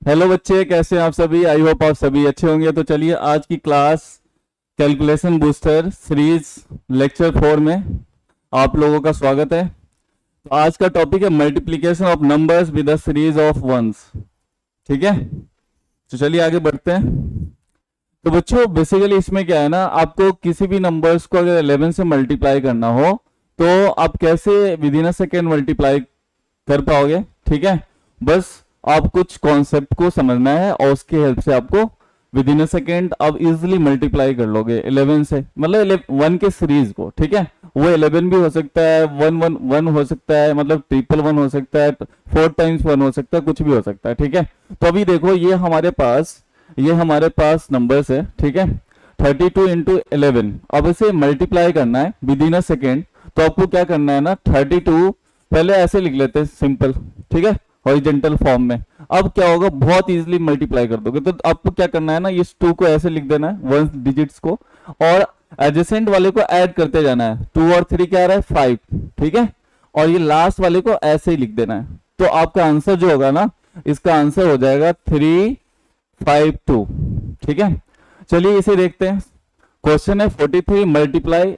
Hello बच्चे, कैसे हैं आप सभी। आई होप आप सभी अच्छे होंगे। तो चलिए आज की class calculation booster series lecture 4 में आप लोगों का स्वागत है। तो आज का टॉपिक है multiplication of numbers with a series of ones. ठीक है, तो चलिए आगे बढ़ते हैं। तो बच्चों बेसिकली इसमें क्या है ना, आपको किसी भी नंबर्स को अगर 11 से मल्टीप्लाई करना हो तो आप कैसे with in a second multiply कर पाओगे। ठीक है, बस आप कुछ कॉन्सेप्ट को समझना है और उसके हेल्प से आपको विद इन अ सेकेंड आप इजिली मल्टीप्लाई कर लोगे 11 से, मतलब 1 के सीरीज को। ठीक है, वो 11 भी हो सकता है, 1 हो सकता है, मतलब 1 हो सकता है, 4 टाइम्स 1 हो सकता है, कुछ भी हो सकता है। ठीक है, तो अभी देखो ये हमारे पास नंबर्स है। ठीक है, 32 इंटू 11। अब इसे मल्टीप्लाई करना है विद इन अ सेकेंड, तो आपको क्या करना है ना, 32 पहले ऐसे लिख लेते हैं सिंपल। ठीक है, हॉरिजॉन्टल फॉर्म में। अब क्या होगा, बहुत इजीली मल्टीप्लाई कर दोगे। तो आपको क्या करना है ना, इस 2 को ऐसे लिख देना है, 1 डिजिट्स को, और एडजेसेंट वाले को ऐड करते जाना है। 2 और 3 क्या आ रहा है, 5। ठीक है, और ये लास्ट वाले को ऐसे ही लिख देना है। तो आपका आंसर जो होगा ना, इसका आंसर हो जाएगा 352। ठीक है, चलिए इसे देखते हैं। क्वेश्चन है 43 मल्टीप्लाई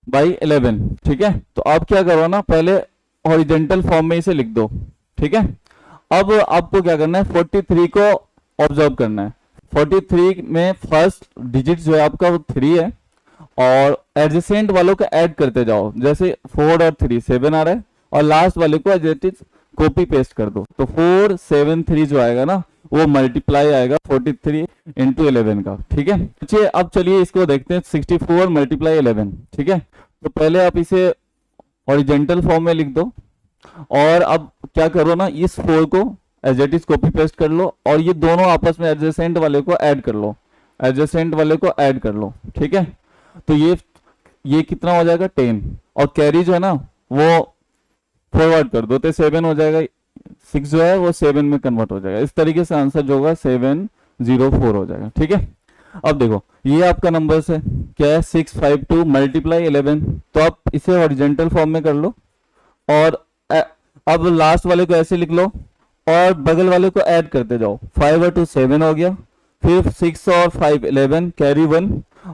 बाई 11। ठीक है, तो आप क्या करो ना, पहले हॉरिजॉन्टल फॉर्म में इसे लिख दो। ठीक है, अब आपको क्या करना है, 43 को ऑब्जर्व करना है। 43 में फर्स्ट डिजिट जो है आपका वो 3 है, और एडजेसेंट वालों को ऐड करते जाओ। जैसे 4 और 3 7 आ रहा है, और लास्ट वाले को as it is copy paste कर दो। तो 4 7 3 जो आएगा ना, वो मल्टीप्लाई आएगा 43 इंटू 11 का। ठीक है, अब चलिए इसको देखते हैं, 64 मल्टीप्लाई 11। ठीक है, तो पहले आप इसे हॉरिजॉन्टल फॉर्म में लिख दो, और अब क्या करो ना, इस 4 को as it is copy paste कर लो, और ये दोनों आपस में एडजेसेंट वाले को ऐड कर लो, एडजेसेंट वाले को ऐड कर लो। ठीक है, तो ये कितना हो जाएगा, 10, और कैरी जो है ना वो फॉरवर्ड कर दो, तो 7 हो जाएगा। 6 जो है वो 7 में कन्वर्ट हो जाएगा। इस तरीके से आंसर जो होगा 704 हो जाएगा। ठीक है, अब देखो ये आपका नंबर है, क्या है, 652 मल्टीप्लाई 11। तो आप इसे हॉरिजॉन्टल फॉर्म में कर लो, और अब लास्ट वाले को ऐसे लिख लो, और बगल वाले को ऐड करते जाओ। 5 और 2 7 हो गया, फिर 6 और 5 11, कैरी 1।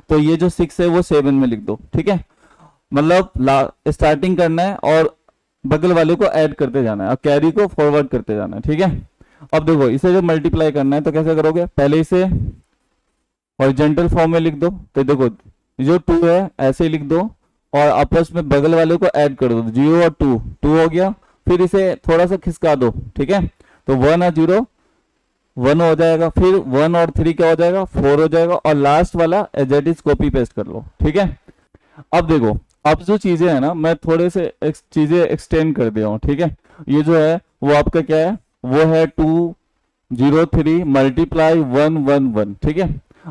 तो ये जो 6 है वो 7 में लिख दो। ठीक है, मतलब स्टार्टिंग करना है और बगल वाले को ऐड करते जाना है, और कैरी को फॉरवर्ड करते जाना है। ठीक है, अब देखो इसे जो मल्टीप्लाई करना है तो कैसे करोगे, पहले इसे हॉरिजॉन्टल फॉर्म में लिख दो। तो देखो जो 2 है ऐसे ही लिख दो, और आपस में बगल वाले को ऐड कर दो। 0 और 2 2 हो गया, फिर इसे थोड़ा सा खिसका दो। ठीक है, तो 1 और 0 1 हो जाएगा, फिर 1 और 3 क्या हो जाएगा, 4 हो जाएगा, और लास्ट वाला as it is copy paste कर लो। ठीक है, अब देखो अब जो चीजें है ना, मैं थोड़े से चीजें एक्सटेंड कर दिया हूँ। ठीक है, ये जो है वो आपका क्या है, वो है 203 मल्टीप्लाई 111। ठीक है,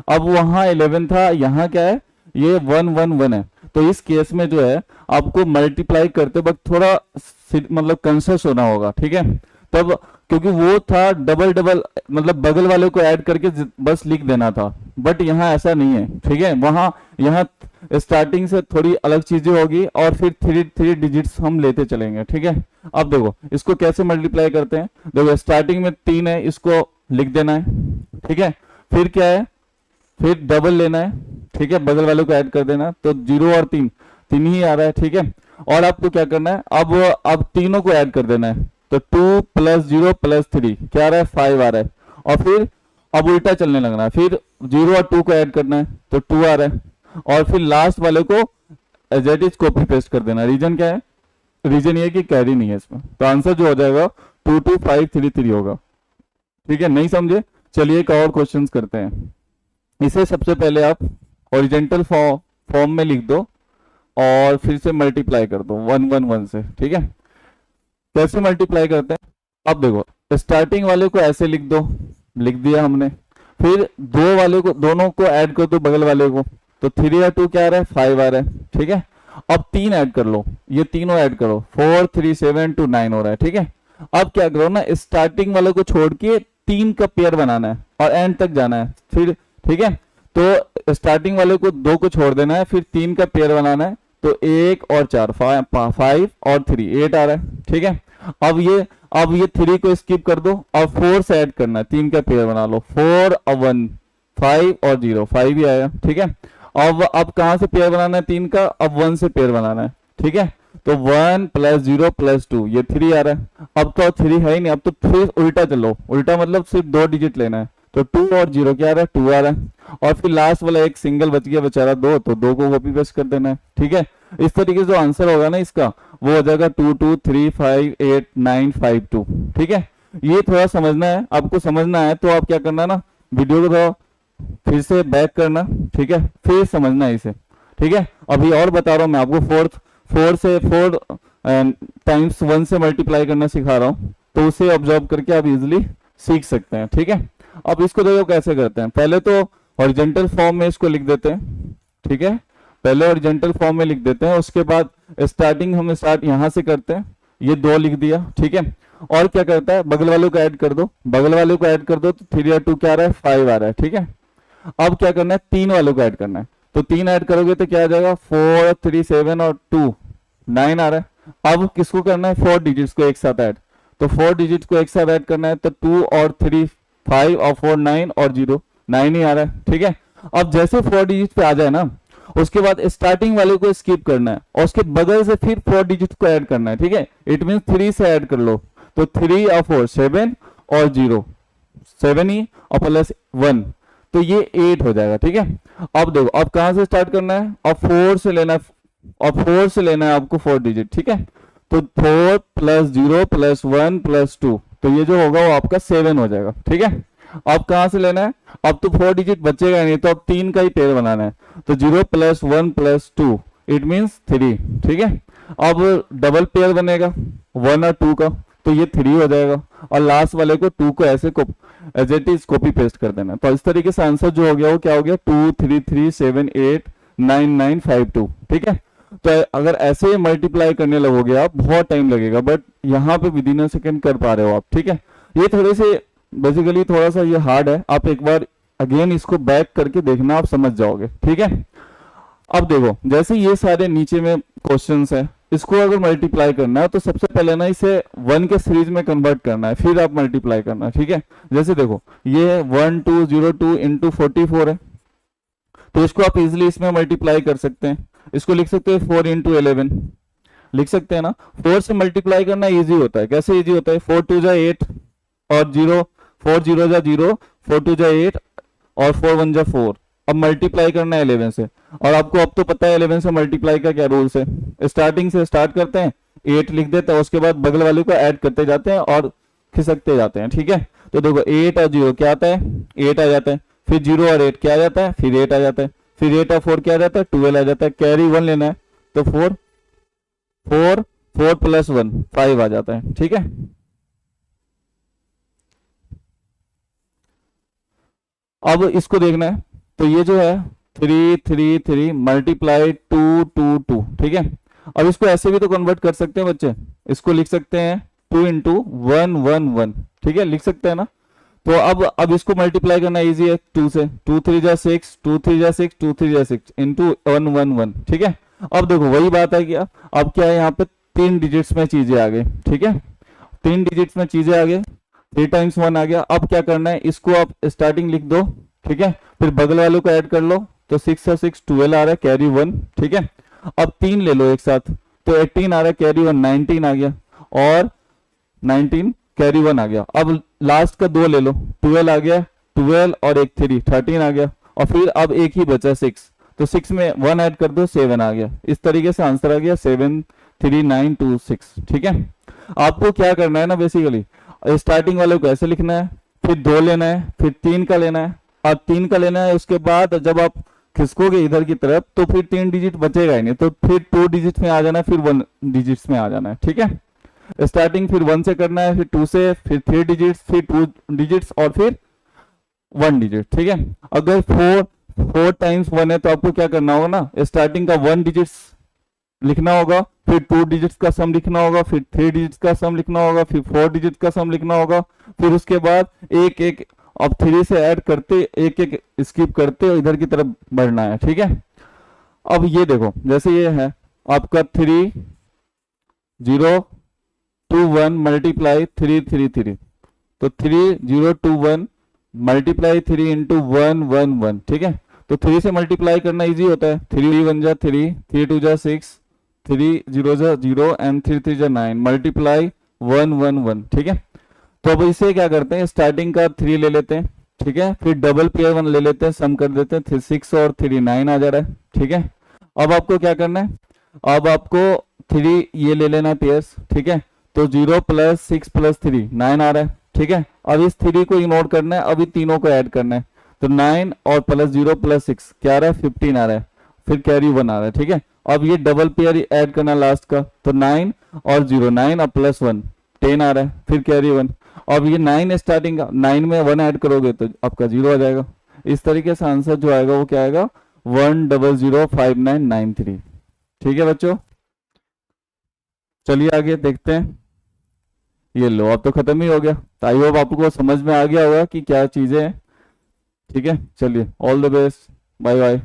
अब वहां 11 था, यहाँ क्या है, ये 111 है। तो इस केस में जो है आपको मल्टीप्लाई करते वक्त थोड़ा मतलब कंसियस होना होगा। ठीक है, तब क्योंकि वो था डबल डबल, मतलब बगल वाले को ऐड करके बस लिख देना था, बट यहाँ ऐसा नहीं है। ठीक है, यहाँ स्टार्टिंग से थोड़ी अलग चीजें होगी, और फिर 3 डिजिट्स हम लेते चलेंगे। ठीक है, अब देखो इसको कैसे मल्टीप्लाई करते हैं। देखो स्टार्टिंग में 3 है, इसको लिख देना है। ठीक है, फिर क्या है, फिर डबल लेना है। ठीक है, बगल वाले को ऐड कर देना, तो 0 और 3 ही आ रहा है। ठीक है, और आपको क्या करना है, अब तीनों को ऐड कर देना है। तो 2 + 0 + 3 क्या आ रहा है, 5 आ रहा है, और फिर अब उल्टा चलने लगना है। फिर 0 और 2 को ऐड करना है, तो 2 आ रहा है, और फिर लास्ट वाले को as it is copy paste कर देना। रीजन क्या है, रीजन ये है कि कैरी नहीं है इसमें, तो आंसर जो हो जाएगा 22533 होगा। ठीक है, नहीं समझे, चलिए एक और क्वेश्चन करते हैं। इसे सबसे पहले आप हॉरिजॉन्टल फॉर्म में लिख दो, और फिर से मल्टीप्लाई कर दो 111 से। ठीक है, कैसे मल्टीप्लाई करते हैं, अब देखो स्टार्टिंग वाले को ऐसे लिख दो, लिख दिया हमने, फिर दोनों को ऐड कर दो बगल वाले को। तो 3 और 2 क्या आ रहा है, 5 आ रहा है। ठीक है, अब 3 ऐड कर लो, ये तीनों ऐड करो, 4 3 7 2 9 हो रहा है। ठीक है, अब क्या करो ना, स्टार्टिंग वाले को छोड़ के 3 का पेयर बनाना है, और एंड तक जाना है फिर। ठीक है, तो स्टार्टिंग वाले को 2 को छोड़ देना है, फिर 3 का पेयर बनाना है। तो 1 और 4 5 और 3 8 आ रहा है। ठीक है, अब ये अब ये 3 को स्किप कर दो, अब 4 से ऐड करना है, 3 का पेयर बना लो, 4 और 1, 5 और 0, 5 ही आया, ठीक है। अब कहाँ से पेयर बनाना है 3 का, अब 1 से पेयर बनाना है, ठीक है। तो 1 + 0 + 2, ये 3 आ रहा है। अब तो 3 है ही नहीं, अब तो फिर उल्टा चलो, उल्टा मतलब सिर्फ 2 डिजिट लेना है, तो 2 और 0 क्या आ रहा है, 2 आ रहा है। और फिर लास्ट वाला एक सिंगल बच गया बेचारा 2, तो 2 को कॉपी पेस्ट कर देना है, ठीक है। इस तरीके से जो आंसर होगा ना इसका, वो हो जाएगा 2 2 3 5 8 9 5 2, ठीक है। ये थोड़ा समझना है, आपको समझना है तो आप क्या करना है ना, वीडियो को थोड़ा फिर से बैक करना, ठीक है, फिर समझना है इसे, ठीक है। अभी और बता रहा हूँ मैं आपको, 4 टाइम्स 1 से मल्टीप्लाई करना सिखा रहा हूँ, तो उसे ऑब्जर्व करके आप इजिली सीख सकते हैं, ठीक है। अब इसको देखो कैसे करते हैं, पहले तो हॉरिजॉन्टल फॉर्म में इसको लिख देते हैं, ठीक है, पहले हॉरिजॉन्टल फॉर्म में लिख देते हैं, उसके बाद स्टार्टिंग हम स्टार्ट यहां से करते हैं, ये 2 लिख दिया, ठीक है। और क्या करता है, बगल वालों को ऐड कर दो, बगल वालों को ऐड कर दो, तो 3 और 2 क्या आ रहा है, 5 आ रहा है, ठीक है। अब क्या करना है, 3 वालों को ऐड करना है, तो 3 ऐड करोगे तो क्या आ जाएगा, 4 3 7 और 2 9 आ रहा है। अब किसको करना है, 4 डिजिट्स को एक साथ ऐड, तो 4 डिजिट्स को एक साथ ऐड करना है, तो 2 और 3 5 और 4 9 और 0 9 ही आ रहा है, ठीक है। अब जैसे 4 डिजिट पे आ जाए ना, उसके बाद स्टार्टिंग वाले को स्किप करना है और उसके बगल से फिर 4 डिजिट को ऐड करना है, ठीक है। इट मीन 3 से ऐड कर लो, तो 3 और 4 7 और 0 7 ही और प्लस 1, तो ये 8 हो जाएगा, ठीक है। अब देखो, अब कहां से स्टार्ट करना है, अब 4 से लेना है, और 4 से लेना है आपको 4 डिजिट, ठीक है। तो 4 + 0 + 1 + 2, तो ये जो होगा वो आपका 7 हो जाएगा, ठीक है। अब कहां से लेना है, अब तो 4 डिजिट बचेगा नहीं, तो अब 3 का ही पेयर बनाना है, तो 0 + 1 + 2 इट मीन्स 3, ठीक है। अब डबल पेयर बनेगा 1 और 2 का, तो ये 3 हो जाएगा, और लास्ट वाले को 2 को ऐसे as it is copy paste कर देना। तो इस तरीके से आंसर जो हो गया वो क्या हो गया, 2 3 3 7 8 9 9 5 2, ठीक है। तो अगर ऐसे मल्टीप्लाई करने लगोगे आप, बहुत टाइम लगेगा, बट यहाँ पे विद इन अ सेकेंड कर पा रहे हो आप, ठीक है। ये थोड़े से बेसिकली थोड़ा सा ये हार्ड है, आप एक बार अगेन इसको बैक करके देखना, आप समझ जाओगे, ठीक है। अब देखो, जैसे ये सारे नीचे में क्वेश्चंस है, इसको अगर मल्टीप्लाई करना है तो सबसे पहले ना इसे 1 के सीरीज में कन्वर्ट करना है, फिर आप मल्टीप्लाई करना, ठीक है। जैसे देखो, ये 1 2 0 2 × 44 है, तो इसको आप इजिली इसमें मल्टीप्लाई कर सकते हैं, इसको लिख सकते हैं 4 × 11 लिख सकते हैं ना। 4 से मल्टीप्लाई करना इजी होता है, कैसे इजी होता है, 4 2 जा 8 और 0 4 0 जा 0 4 2 जा 8 और 4 1 जा 4। अब मल्टीप्लाई करना है 11 से, और आपको अब तो पता है 11 से मल्टीप्लाई का क्या रूल्स है, स्टार्टिंग से स्टार्ट करते हैं, 8 लिख देते हैं, उसके बाद बगल वाले को ऐड करते जाते हैं और खिसकते जाते हैं, ठीक है। तो देखो 8 और 0 क्या आता है, 8 आ जाता है, फिर 0 और 8 क्या आ जाता है, फिर 8 आ जाता है, फिर 8 और 4 क्या आ जाता है, 12 आ जाता है, कैरी 1 लेना है, तो 4 4 4 + 1 5 आ जाता है, ठीक है। अब इसको देखना है, तो ये जो है 3 3 3 मल्टीप्लाई 2 2 2, ठीक है। अब इसको ऐसे भी तो कन्वर्ट कर सकते हैं बच्चे, इसको लिख सकते हैं 2 × 1 1 1, ठीक है, लिख सकते हैं ना। तो अब इसको मल्टीप्लाई करना इजी है, 2 से, 2 3 जा 6 2 3 जा 6 2 3 जा 6 × 1 1 1, ठीक है। अब देखो वही बात है, क्या अब क्या है, यहाँ पे 3 डिजिट्स में चीजें आ गई, ठीक है, 3 डिजिट्स में चीजें आ गई, 3 × 1 आ गया। अब क्या करना है, इसको आप स्टार्टिंग लिख दो, ठीक है, फिर बगल वालों को ऐड कर लो, तो 6 और 6 12 आ रहा है, कैरी 1, ठीक है। अब 3 ले लो एक साथ, तो 18 आ रहा है, कैरी 1 19 आ गया, और 19 कैरी 1 आ गया। अब लास्ट का 2 ले लो, 12 आ गया, 12 और एक 3 13 आ गया, और फिर अब एक ही बचा 6, तो 6 में 1 ऐड कर दो, 7 आ गया। इस तरीके से आंसर आ गया 7 3 9 2 6, ठीक है। आपको क्या करना है ना, बेसिकली स्टार्टिंग वाले को ऐसे लिखना है, फिर 2 लेना है, फिर 3 का लेना है, और 3 का लेना है, उसके बाद जब आप खिसकोगे इधर की तरफ तो फिर 3 डिजिट बचेगा ही नहीं, तो फिर 2 डिजिट में आ जाना है, फिर 1 डिजिट्स में आ जाना है, ठीक है। स्टार्टिंग फिर 1 से करना है, फिर 2 से, फिर 3 डिजिट्स, फिर 2 डिजिट्स और फिर 1 डिजिट, ठीक है। अगर 4 टाइम्स 1 है तो आपको क्या करना होगा ना, स्टार्टिंग का 1 डिजिट्स लिखना होगा, फिर 2 डिजिट्स का सम लिखना होगा, फिर 3 डिजिट्स का सम लिखना होगा, फिर 4 डिजिट्स का सम लिखना होगा, फिर उसके बाद एक एक अब 3 से ऐड करते, एक एक स्किप करते इधर की तरफ बढ़ना है, ठीक है। अब ये देखो, जैसे ये है आपका 3 0 021 मल्टीप्लाई 333, तो 3021 मल्टीप्लाई 3 इंटू 111, ठीक है। तो 3 से मल्टीप्लाई करना इजी होता है, 3 1 जा 3, 3 2 जा 6, 3 0 जा 0 एंड 3 3 जा 9, मल्टीप्लाई 111, ठीक है। तो अब इसे क्या करते हैं, स्टार्टिंग का 3 ले लेते हैं, ठीक है, फिर डबल पेयर 1 ले लेते हैं, सम कर देते हैं, 6 और 3 9 आ जा रहा है, ठीक है। अब आपको क्या करना है, अब आपको 3 ये ले लेना है पेयर्स, ठीक है। तो 0 प्लस 6 प्लस 3 9 आ रहा है, ठीक है। अब इस 3 को इग्नोर करना है, अभी तीनों को ऐड करना है, तो 9 और प्लस 0 प्लस 6 क्या आ रहा है, 15 आ रहा है, फिर कैरी 1 आ रहा है, ठीक है। अब ये डबल पेयर ऐड करना लास्ट का, तो 9 और 0, 9 और प्लस 1 10 आ रहा है, फिर कैरी 1। अब ये 9 स्टार्टिंग का, 9 में 1 ऐड करोगे तो आपका 0 आ जाएगा। इस तरीके से आंसर जो आएगा वो क्या आएगा, 1005993, ठीक है बच्चों। चलिए आगे देखते हैं। ये लो, अब तो खत्म ही हो गया। तो आई होप आपको समझ में आ गया होगा कि क्या चीजें हैं, ठीक है। चलिए, all the best, bye bye.